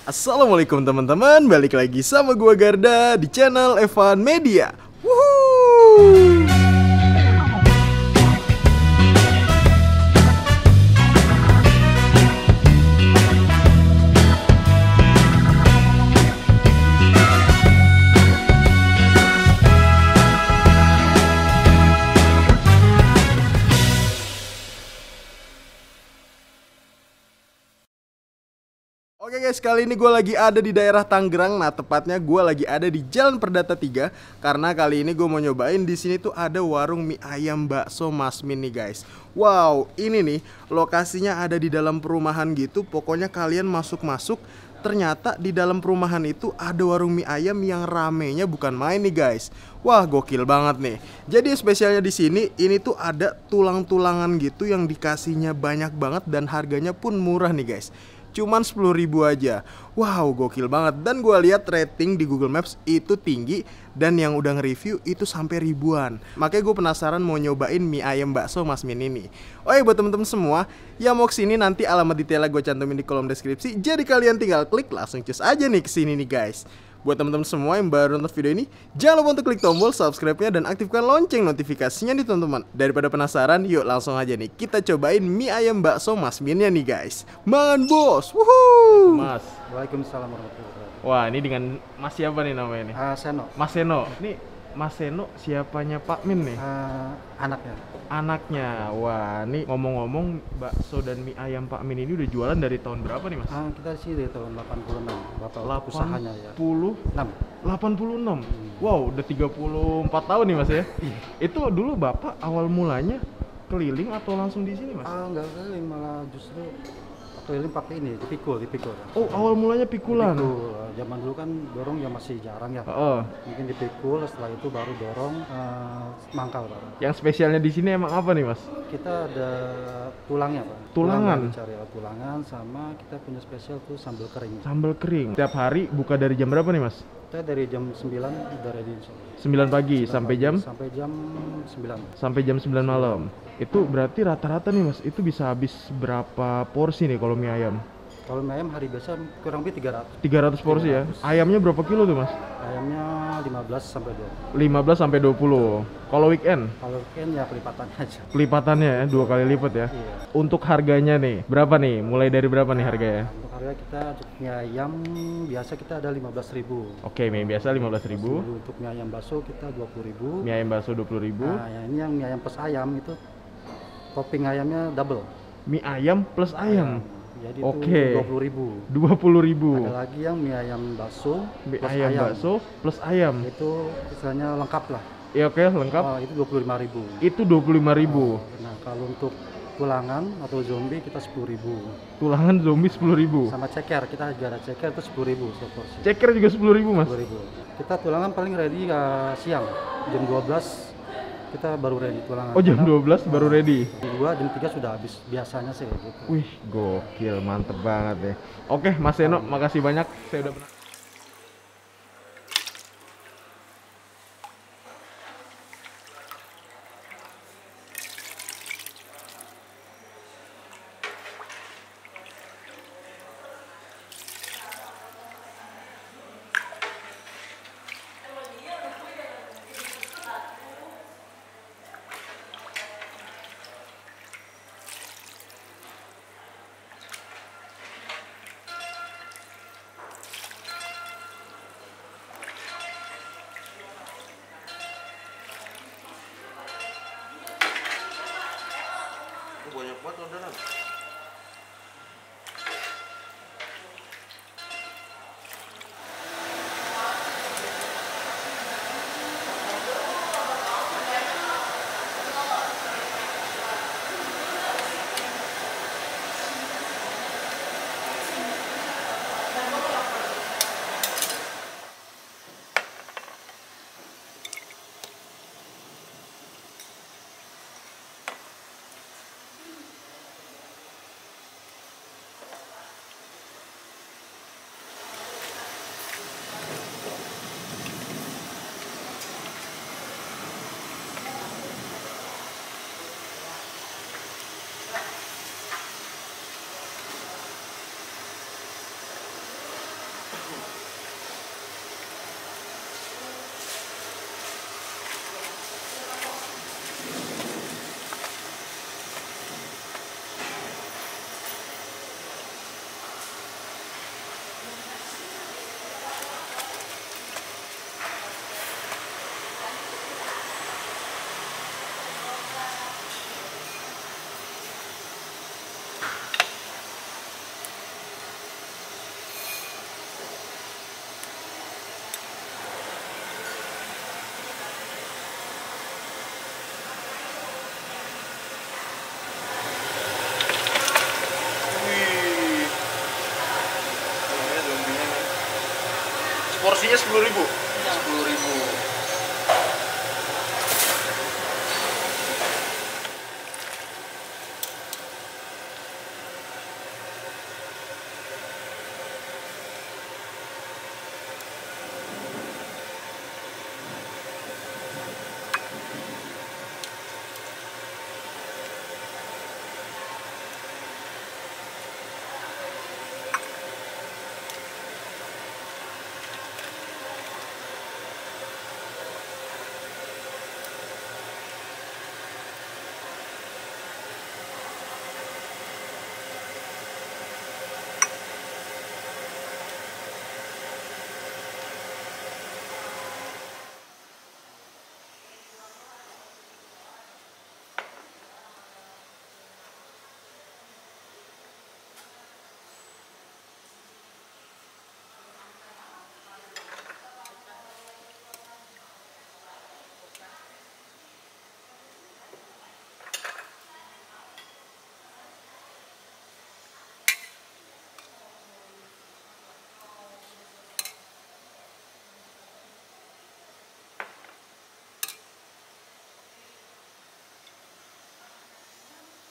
Assalamualaikum teman-teman, balik lagi sama gua Garda di channel Evan Media. Wuhuu. Oke guys, kali ini gue lagi ada di daerah Tangerang. Nah, tepatnya gue lagi ada di Jalan Perdata 3. Karena kali ini gue mau nyobain di sini tuh ada warung mie ayam bakso Mas Min nih guys. Wow, ini nih lokasinya ada di dalam perumahan gitu. Pokoknya kalian masuk-masuk, ternyata di dalam perumahan itu ada warung mie ayam yang ramenya bukan main nih guys. Wah, gokil banget nih. Jadi spesialnya di sini ini tuh ada tulang-tulangan gitu yang dikasihnya banyak banget dan harganya pun murah nih guys. Cuman 10.000 aja. Wow, gokil banget. Dan gue lihat rating di Google Maps itu tinggi, dan yang udah nge-review itu sampai ribuan. Makanya gue penasaran mau nyobain mie ayam bakso Mas Min ini. Oh ya, buat temen-temen semua yang mau kesini, nanti alamat detailnya gue cantumin di kolom deskripsi. Jadi kalian tinggal klik langsung cus aja nih kesini nih guys. Buat teman-teman semua yang baru nonton video ini, jangan lupa untuk klik tombol subscribe-nya dan aktifkan lonceng notifikasinya nih teman-teman. Daripada penasaran, yuk langsung aja nih kita cobain mie ayam bakso Mas Minnya nih guys. Mangan bos, wuhuu. Mas, Waalaikumsalam warahmatullahi wabarakatuh. wah ini dengan Mas siapa nih namanya nih? Seno, Mas Seno. Ini Mas Seno siapanya Pak Min nih? anaknya. Anaknya. Wah, ini ngomong-ngomong bakso dan mie ayam Pak Min ini udah jualan dari tahun berapa nih Mas? Kita sih dari tahun 86, bapak usahanya ya. 80 6. 86. Wow, udah 34 tahun nih Mas ya. Itu dulu Bapak awal mulanya keliling atau langsung di sini Mas? Enggak keliling, malah justru keliling pakai ini, dipikul. Oh, awal mulanya pikulan. Dipikul. Zaman dulu kan dorong ya masih jarang ya. Oh, Mungkin dipikul, setelah itu baru dorong mangkal Pak. yang spesialnya di sini emang apa nih Mas? Kita ada tulangnya Pak. Tulangan? Cari tulangan, sama kita punya spesial tuh sambal kering. Sambal kering. Setiap hari buka dari jam berapa nih Mas? Kita dari jam 9 udah ready. 9 pagi sampai jam 9. sampai jam 9 malam. Itu berarti rata-rata nih Mas, itu bisa habis berapa porsi nih kalau mie ayam? Kalau mie ayam hari biasa kurang lebih 300. 300 porsi ya. Ayamnya berapa kilo tuh Mas? Ayamnya 15 sampai 20. 15 sampai 20. Kalau weekend Kalau weekend ya kelipatannya aja. kelipatannya ya, 2 kali lipat ya. Iya. Untuk harganya nih, berapa nih? Mulai dari berapa nih harganya? Untuk harga kita untuk mie ayam biasa kita ada 15.000. Oke, mie biasa 15.000. Untuk mie ayam bakso kita 20.000. Mie ayam bakso 20.000. Nah, ini yang mie ayam plus ayam itu topping ayamnya double. Mie ayam plus ayam. Jadi Oke. itu 20.000. 20.000. Ada lagi yang mie ayam bakso Mie plus ayam bakso plus ayam. Itu istilahnya lengkap lah. Ya oke, lengkap. Itu 25.000. Itu 25.000. Nah, kalau untuk tulangan atau zombie kita 10.000. Tulangan zombie 10.000. Sama ceker, kita juga ada ceker itu 10.000 seporsi. Ceker juga 10.000 Mas. 10.000. Kita tulangan paling ready siang, jam 12 kita baru ready tulangan. Oh, jam 12 baru ready. Jam 3 sudah habis, biasanya sih kayak gitu. Wih, gokil, mantep banget ya. Oke, Mas Seno, makasih banyak. Saya udah pernah. Banyak banget orderan. Porsinya 10.000. 10.000.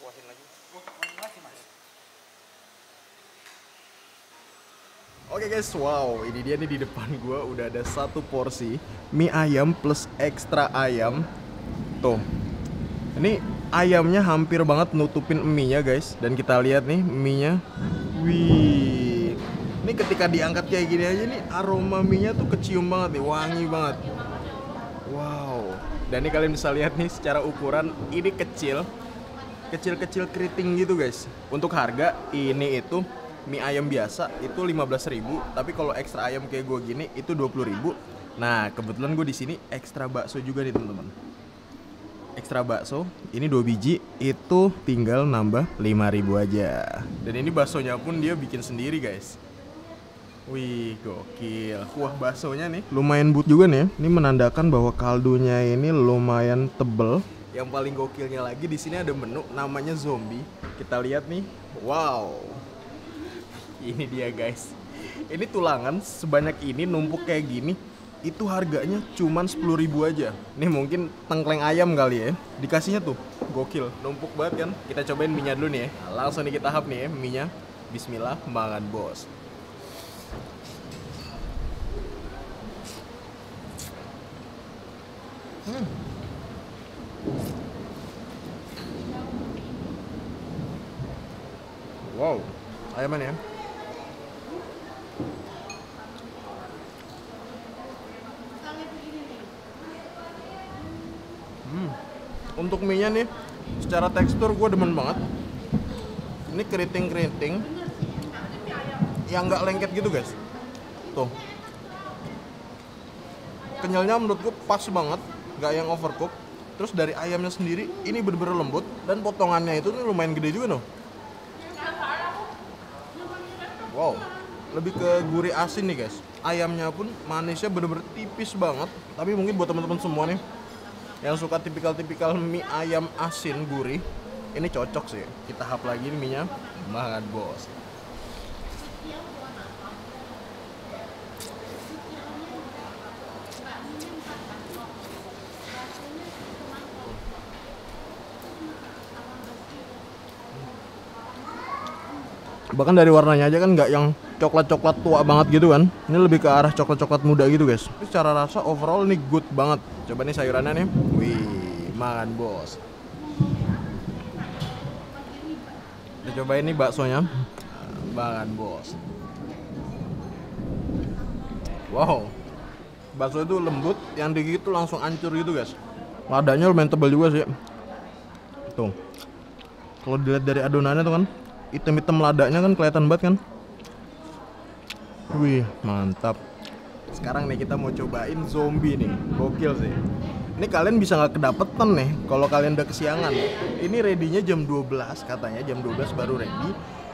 Puasin lagi. Masih mas. Oke guys, wow, ini dia nih di depan gua udah ada satu porsi mie ayam plus ekstra ayam. Tuh. Ini ayamnya hampir banget nutupin mie-nya guys. Dan kita lihat nih mie-nya. Wih. Ini ketika diangkat kayak gini aja nih aroma mie-nya tuh kecium banget nih, wangi banget. Wow. Dan ini kalian bisa lihat nih secara ukuran ini kecil. Kecil-kecil keriting gitu guys. Untuk harga ini itu mie ayam biasa itu 15.000, tapi kalau ekstra ayam kayak gue gini itu 20.000. Nah, kebetulan gue di sini ekstra bakso juga nih teman-teman. Ekstra bakso, ini 2 biji itu tinggal nambah 5.000 aja. Dan ini baksonya pun dia bikin sendiri guys. Wih, gokil. Kuah baksonya nih lumayan but juga nih. Ini menandakan bahwa kaldunya ini lumayan tebel. Yang paling gokilnya lagi di sini ada menu namanya zombie. Kita lihat nih. Wow. Ini dia guys. Ini tulangan sebanyak ini numpuk kayak gini. Itu harganya cuman 10.000 aja. Nih mungkin tengkleng ayam kali ya. Dikasihnya tuh gokil, numpuk banget kan. Kita cobain mie-nya dulu nih ya. Langsung nih kita hap nih ya mie-nya. Bismillah, makan bos. Wow, ayaman ya. Untuk mie-nya nih, secara tekstur gue demen banget. Ini keriting-keriting yang nggak lengket gitu guys. Tuh, kenyalnya menurut gue pas banget, nggak yang overcook. Terus dari ayamnya sendiri, ini bener-bener lembut dan potongannya itu nih lumayan gede juga loh. Wow, lebih ke gurih asin nih guys. Ayamnya pun manisnya bener-bener tipis banget. Tapi mungkin buat teman-teman semua nih yang suka tipikal-tipikal mie ayam asin gurih, ini cocok sih. Kita hap lagi nih mie-nya. Banget bos. Bahkan dari warnanya aja kan nggak yang coklat-coklat tua banget gitu kan. Ini lebih ke arah coklat-coklat muda gitu guys. Tapi secara rasa overall ini good banget. Coba nih sayurannya nih. Wih, makan bos. Kita cobain nih baksonya. Makan bos. Wow. Bakso itu lembut, yang digigit tuh langsung hancur gitu guys. Ladanya lumayan tebal juga sih. Tuh. Kalau dilihat dari adonannya tuh kan, hitam-hitam ladanya kan kelihatan banget kan. Wih, mantap. Sekarang nih kita mau cobain zombie nih. Gokil sih. Ini kalian bisa nggak kedapetan nih kalau kalian udah kesiangan. Ini ready-nya jam 12 katanya, jam 12 baru ready.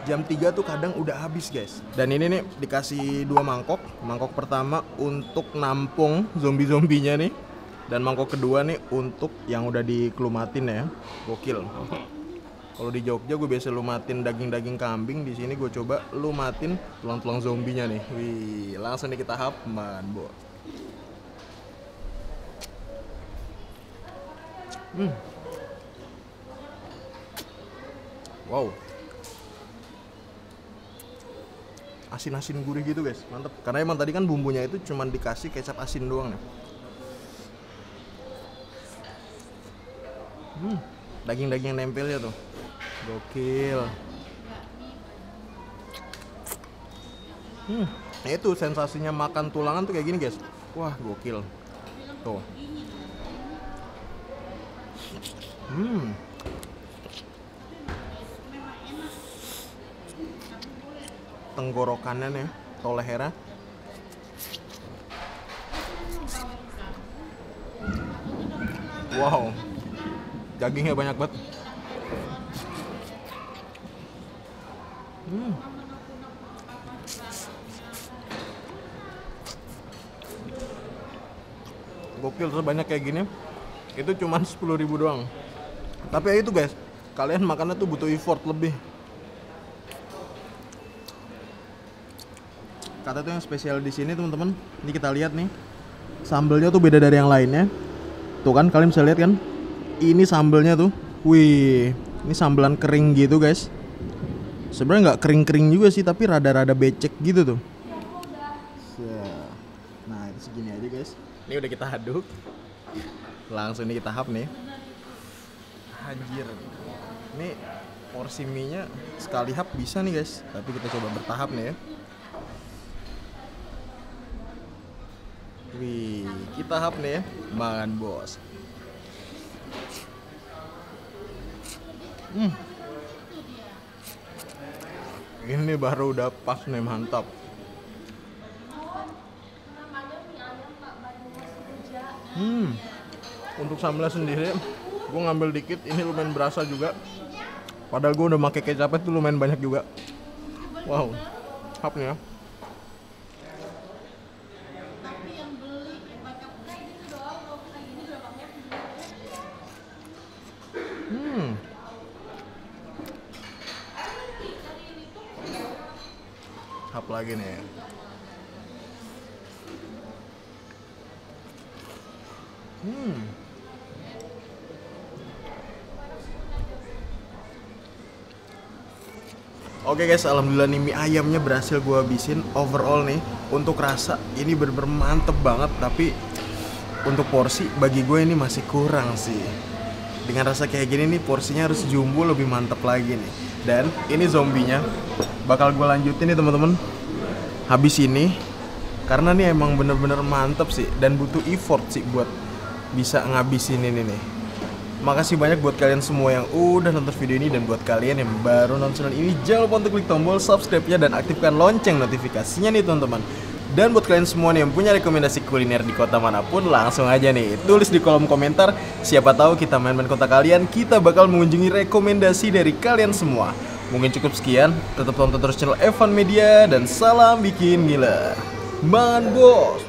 Jam 3 tuh kadang udah habis guys. Dan ini nih dikasih 2 mangkok. Mangkok pertama untuk nampung zombie-zombinya nih. Dan mangkok kedua nih untuk yang udah dikelumatin ya. Gokil. Kalau di Jogja gue biasa lumatin daging-daging kambing, di sini gue coba lumatin tulang-tulang zombinya nih. Wih, langsung nih kita hapman, bos. Wow. Asin-asin gurih gitu guys, mantep. Karena emang tadi kan bumbunya itu cuman dikasih kecap asin doang nih. Daging-daging yang nempelnya tuh gokil. Nah itu sensasinya makan tulangan tuh kayak gini guys. Wah gokil. Tuh. Tenggorokannya nih atau lehernya. Wow. Dagingnya banyak banget. Gokil, terus banyak kayak gini. Itu cuman 10.000 doang. Tapi ya itu guys, kalian makannya tuh butuh effort lebih. Kata tuh yang spesial di sini teman-teman. Ini kita lihat nih. Sambelnya tuh beda dari yang lainnya. Tuh kan kalian bisa lihat kan? Ini sambelnya tuh. Wih, ini sambelan kering gitu guys. Sebenarnya nggak kering-kering juga sih, tapi rada-rada becek gitu tuh. Nah, itu segini aja guys. Ini udah kita aduk. Langsung ini kita hap nih. Anjir. Ini porsi mie-nya sekali hap bisa nih guys. Tapi kita coba bertahap nih ya. Wih, kita hap nih ya. Makan bos. Ini baru udah pas nih, mantap. Untuk sambal sendiri, gue ngambil dikit. Ini lumayan berasa juga. Padahal gue udah pakai kecapnya tuh lumayan banyak juga. Wow, hap nih ya. Hap lagi nih. Oke guys, alhamdulillah nih mie ayamnya berhasil gue habisin. Overall nih, untuk rasa ini bener-bener mantep banget. Tapi untuk porsi bagi gue ini masih kurang sih. Dengan rasa kayak gini nih, porsinya harus jumbo lebih mantep lagi nih. Dan ini zombinya bakal gue lanjutin nih teman-teman. Habis ini, karena nih emang bener-bener mantep sih. Dan butuh effort sih buat bisa ngabisin ini nih. Makasih banyak buat kalian semua yang udah nonton video ini. Dan buat kalian yang baru nonton channel ini, jangan lupa untuk klik tombol subscribe-nya dan aktifkan lonceng notifikasinya nih teman-teman. Dan buat kalian semua nih yang punya rekomendasi kuliner di kota manapun, langsung aja nih tulis di kolom komentar. Siapa tahu kita main-main kota kalian, kita bakal mengunjungi rekomendasi dari kalian semua. Mungkin cukup sekian, tetap tonton terus channel Evan Media dan salam bikin gila. Man bos.